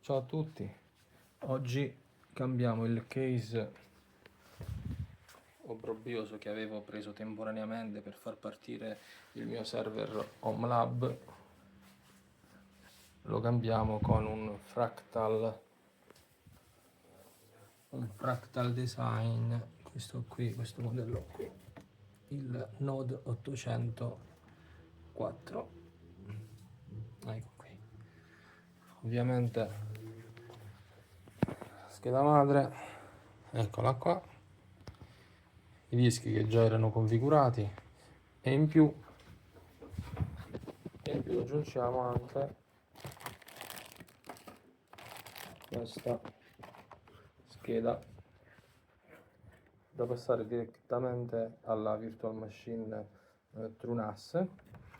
Ciao a tutti, oggi cambiamo il case obbrobrioso che avevo preso temporaneamente per far partire il mio server HomeLab. Lo cambiamo con un fractal design, questo qui, questo modello qui, il Node 804. Ecco qui. Ovviamente scheda madre, eccola qua, i dischi che già erano configurati, e in più aggiungiamo anche questa scheda da passare direttamente alla virtual machine TrueNAS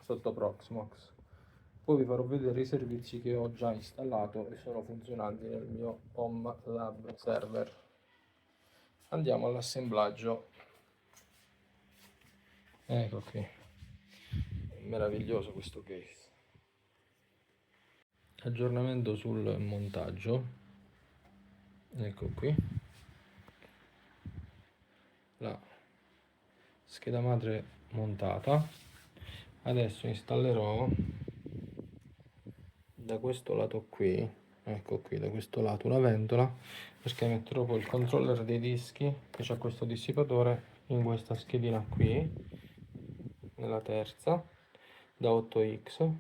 sotto Proxmox. Poi vi farò vedere i servizi che ho già installato e sono funzionanti nel mio HomeLab server. Andiamo all'assemblaggio. Ecco qui, meraviglioso questo case. Aggiornamento sul montaggio, ecco qui, la scheda madre montata. Adesso installerò da questo lato qui, ecco qui, da questo lato una ventola, perché metterò poi il controller dei dischi che c'ha questo dissipatore in questa schedina qui, nella terza da 8x,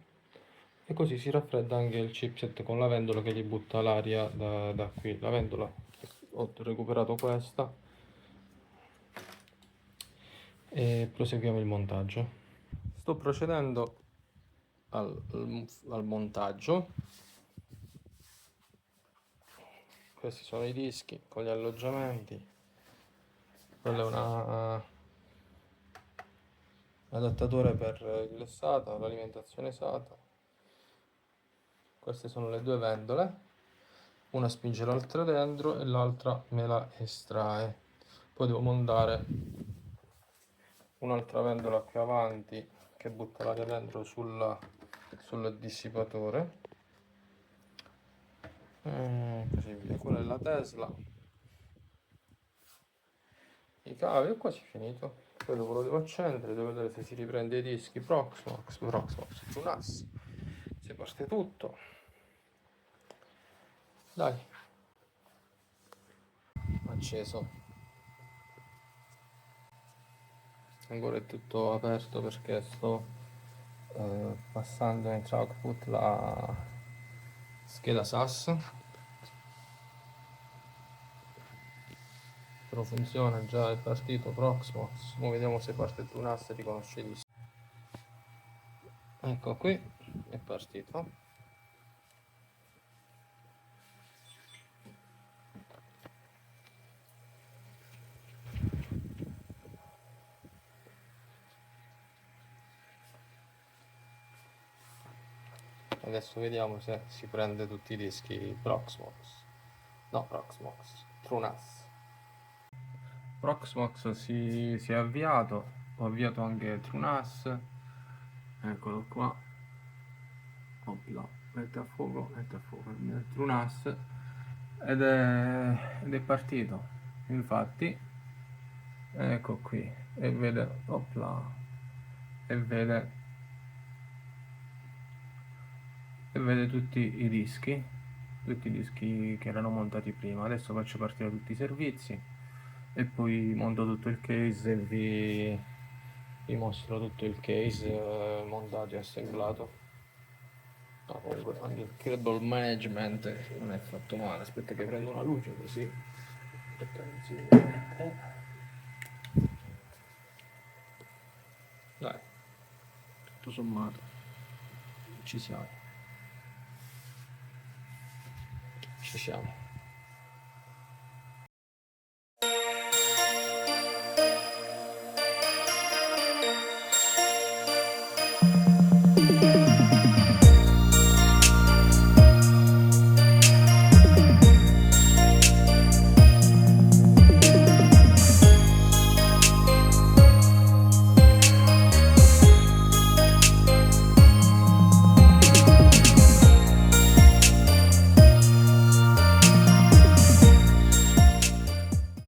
e così si raffredda anche il chipset con la ventola che gli butta l'aria da qui. La ventola, ho recuperato questa e proseguiamo il montaggio. Sto procedendo al montaggio. Questi sono i dischi con gli alloggiamenti. Quello è un adattatore per il SATA, l'alimentazione SATA. Queste sono le due vendole, una spinge l'altra dentro e l'altra me la estrae. Poi devo montare un'altra ventola qui avanti che butta l'aria dentro sul dissipatore, così via. Quella è la Tesla, i cavi, e quasi finito. Poi dopo lo devo accendere, devo vedere se si riprende i dischi Proxmox TrueNAS, se parte tutto. Dai, acceso. Ancora è tutto aperto perché sto passando in output la scheda SAS, però funziona, già è partito Proxmox. Ora vediamo se parte TrueNAS e riconosce i dischi. Ecco qui, è partito. Adesso vediamo se si prende tutti i dischi Proxmox, TrueNAS. Proxmox si è avviato, ho avviato anche TrueNAS, eccolo qua. Opla, mette a fuoco il TrueNAS ed è partito. Infatti, ecco qui, e vede, opla, e vede tutti i dischi che erano montati prima. Adesso faccio partire tutti i servizi e poi monto tutto il case e vi mostro tutto il case montato e assemblato. No, comunque anche il cable management non è fatto male. Aspetta che prendo una luce così. Dai, tutto sommato ci siamo.